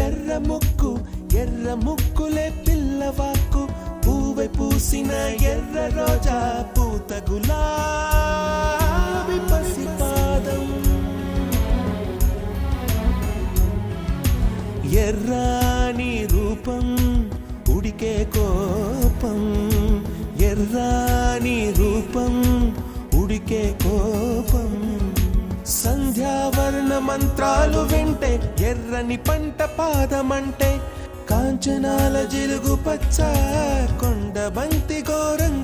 ఎర్ర ముక్కు ఎర్ర ముక్కులే పిల్లవాకు పూవై పూసిన ఎర్ర రోజా పూత గులాబీ పసిపాదం ఎర్రాని రూపం ఉడికే కోపం ఎర్రాని రూపం ఉడికే కోపం సంధ్యావర్ణ మంత్రాలు వింటే ఎర్రని పంట పాదమంటే కాంచనాల జిలుగు పచ్చ కొండ బంతి ఘోరంగా